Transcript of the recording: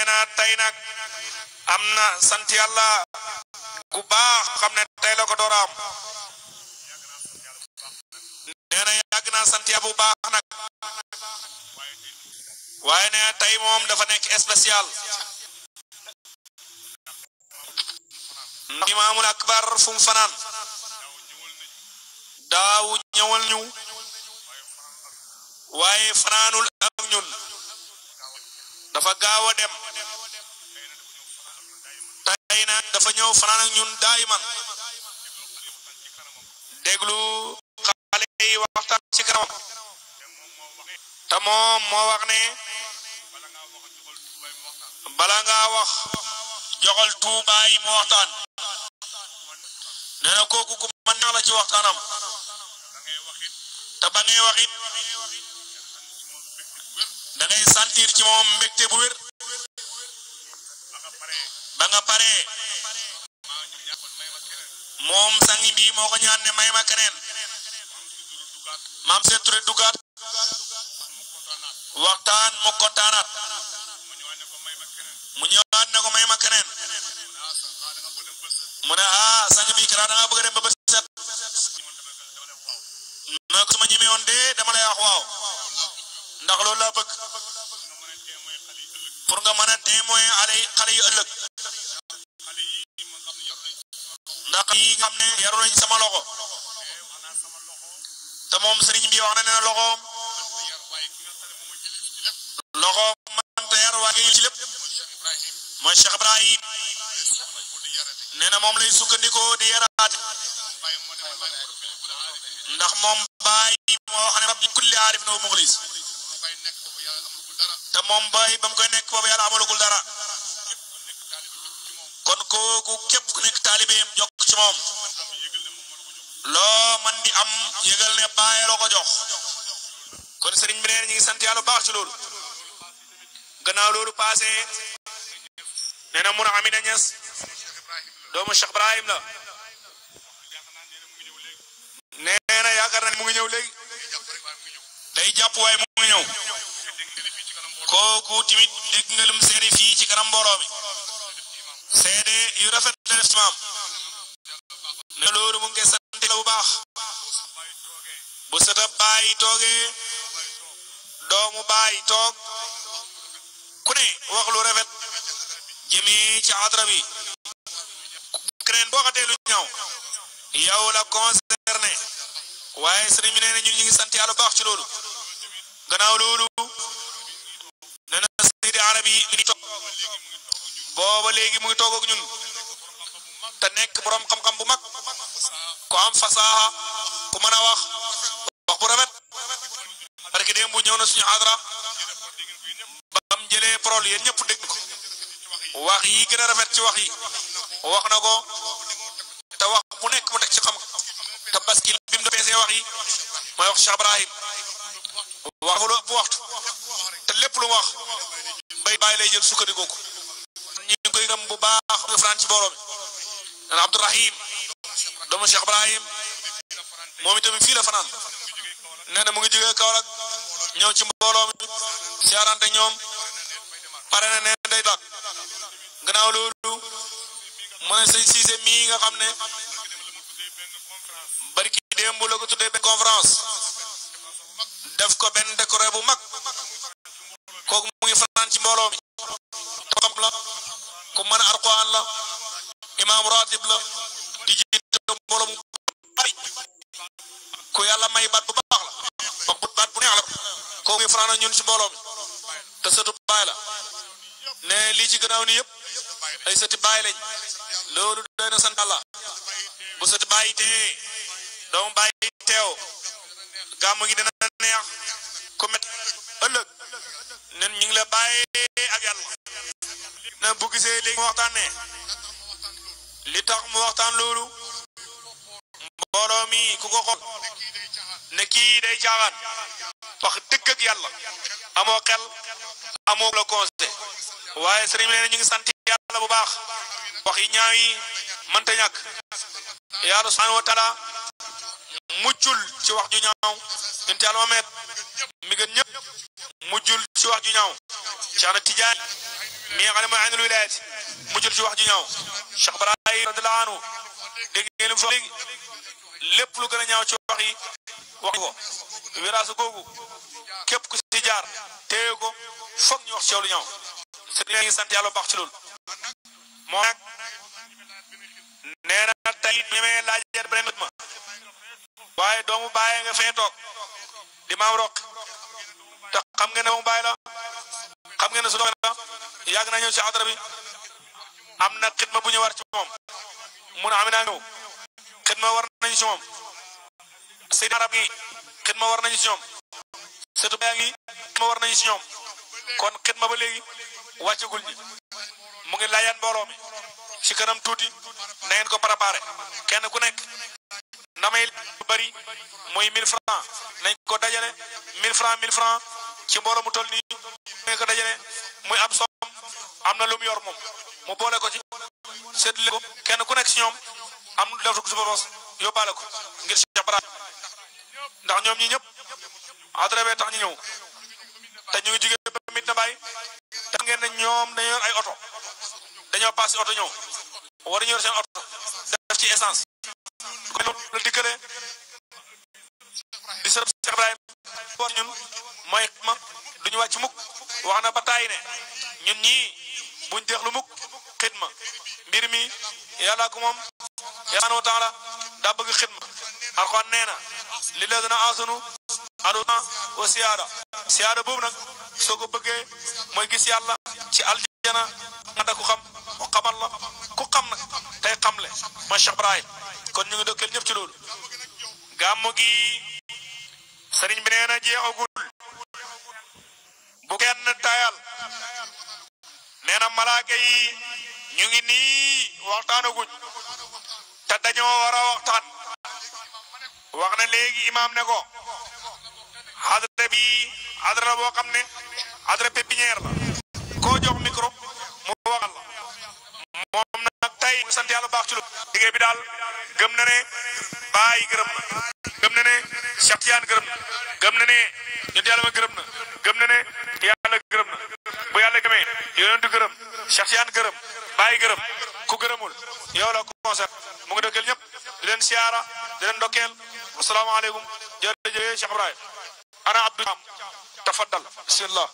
nee na tey nag am na sant yàlla gu baax xam ne tey la ko door a am nee na yàgg naa sant yàlla bu baax nag waaye nee na tey moom dafa nekk spécial ndax imaamul akbar fu mu fanaan daaw ñëwal ñu waaye fanaanul ak ñun dafa gaaw a dem tey nag dafa ñëw fanaan ak ñun daayiman déglu xale yi waxtaan ci kanamam te moom moo wax ne bala ngaa wax joxal tuubaay mu waxtaan nee na kooku ku mën naa la ci waxtaanam te ba ngay wax it da ngay sentir ci moom mbégte bu wér ba nga pare moom sangi bi moo ko ñaan ne may ma keneen maam Seex Ture dugaat waxtaan mu kontaanaat mu ñëwaat ne ko may ma keneen mu ne sang bi kara da nga bëgg dem ba bët set na ko su ma ñemee woon de dama lay wax waaw ndax loolu laa bëgg pour nga mën a témoin xale yu ëllëg ndax yi nga xam ne yaru nañ sama loxo te moom sëriñ bi wax na ne loxoom mënta yar waaye ci lépp mooy Cheikh Ibrahim nee na moom lay sukkandikoo di yaraate ndax moom baay moo wax ne rabbi kulli aarif na muxlis te moom baay ba mu koy nekk boobu yàlla amalagul dara kon kooku képp ku nekk taalibeem jokk ci moom loo man di am yëgal ne baay loo ko jox kon sëriñ bi nee ñu ngi sant yàlla baax ci loolu gannaaw loolu passé nee na mun a Amina Ñas doomu Cheikh Ibrahim la nee na yaakaar na mu ngi ñëw léegi day jàpp waaye mu ngi ñëw kooku timit dégg nga lum seede fii ci kanam mbooloo mi seede yu rafet la def ci maam ne loolu mu ngi sant la bu baax bu sëta baay toogee doomu baay toog ku ne wax lu rafet jëmee ci adra bi keneen boo xatee lu ñaaw yow la concerné waaye sëriñ bi nee na ñun ñu ngi sant yàlla baax ci loolu gannaaw loolu nee na Seydi Arabi mi ngi toog booba léegi mu ngi toog ak ñun te nekk borom xam-xam bu mag ku am fasaaxa ku mën a wax bu rafet parce que démb bu ñëw na suñu adra bam jëlee parole yéen ñëpp dégg ko wax yi gën a rafet ci wax yi wax na ko te wax bu nekk mu teg ci xam te baskil bi mu peesee wax yi mooy wax Cheikh Ibrahim wax lu ëpp waxtu te lépp lu wax bay bàyyi lay jël sukkandiku ko ñu ngi koy gëm bu baax Fran ci borom dana Abdourahim doomu Cheikh Ibrahim moom itamit fii la fanaan nee na mu ngi jógee Kaolack ñëw ci mbooloo mi siyaarante ñoom pare na ne day daag gannaaw loolu mu ne sëñ Cissé mii nga xam ne barki démb la ko tuddee benn conférence def ko benn décoré bu mag kooku mu ngi fanaan ci mbooloo mi xam la ku mën a Alxuraan la imaam ratib la di jiite mbooloo mu bari ku yàlla may baat bu baax la wax baat bu neex la kooku ngi fanaan ñun ci mbooloo mi te sëtu baay la ne lii ci gannaaw ni yëpp ay sëti baay lañ loolu doy na sant Yàlla bu sëti baay tee doomu baay teew gàmm gi dina neex ku met ëllëg nen ñu ngi la bàyyee ak Yàlla na bu gisee léegi mu waxtaan ne li tax mu waxtaan loolu mbooloo mi ku ko xool ne kii day caaxaan wax dëgg ak Yàlla amoo xel amoo la conseil waaye sëriñ bi nee na ñu ngi sant Yàlla bu baax wax yi ñaaw yi mënta ñàkk Yàlla subhanahu wa taala muccul ci wax ju ñaaw yonent Yàlla Muhammad mi gën ñëpp mujjul ci wax ju ñaaw Cheikh na Tidiane mi nga xam ne mooy aynul wilayati mu jël ci wax ji ñaaw Cheikh Ibrahim radiyallahu anhu dégg ngeen fa léegi lépp lu gën a ñaaw ci wax yi wax ko wiraasu googu képp ku ci jaar téye ko foog ñu wax ci yow lu ñaaw sëriñ ngi sant yàlla baax ci loolu moo nag nee na tey ñemee laajeet beneen nit ma waaye doomu bàyyi nga fee toog di maam roq te xam ngeen ne doomu bàyyi la xam ngeen ne su doon la yàgg na ñëw ci adra bi am na xidma bu ñu war ci moom mun a am naa ñëw xidma war nañu ci moom sëriñ arab yi xidma war nañu ci ñoom surtout baa ngi xidma war nañu ci ñoom kon xidma ba léegi wàccagul ñi mu ngi laajaan mbooloo mi ci kanam tuuti na ngeen ko préparé kenn ku nekk namay lu bari muy 1000 francs nañ ko dajale 1000 francs ci mbooloo mu toll nii nañ ko dajale muy am som am na lu mu yor moom mu boole ko ci seetlu ko kenn ku nekk ci ñoom am lu def ko suba boos yóbbaale ko ngir Cheikh Bara ndax ñoom ñi ñëpp adrebe tax ñu ñëw te ñu ngi jógee ba mit na bàyyi te ngeen ne ñoom dañoo yor ay oto dañoo passé oto ñëw war ñu yor seen oto def ci essence ko la diggale di sërëb Cheikh Ibrahim war ñun mooy ma duñu wàcc mukk wax na ba taay ne ñun ñii buñ deexlu mukk xidma mbir mi yàlla ko moom yàlla wa taala daa bëgg xidma alxuraan nee na li la dina asunu aduna wa siyaada boobu nag soo ko bëggee mooy gis yàlla ci aljana nga da ku xam ku xamal la ku xam nag tey xamle mooy Cheikh Ibrahim kon ñu ngi dokkeel ñëpp ci loolu gàmmu gi sëriñ bi nee na jeexagul bu kenn tayal nee na malaaka yi ñu ngi nii waxtaanaguñ te dañoo war a waxtaan wax na léegi imaam ne ko hadra bi hadra boo xam ne hadra pépinière la koo jox micro mu waxal la moom nag tey sant yàlla baax ci lu liggéey bi daal gëm na ne Baay gërëm na gëm na ne Cheikh Tidiane gërëm na gëm na ne ñun yàlla ma gërëm na gëm na ne yàlla gërëm na bu yàlla gëmee yonentu gërëm Cheikh Tidiane gërëm Baay gërëm ku gërëmul yow la ko concert mu ngi dokkeel ñëpp di leen siyaara di leen dokkeel asalaamaaleykum jërëjëf Cheikh Ibrahim ana Abdou tafaddal bismillah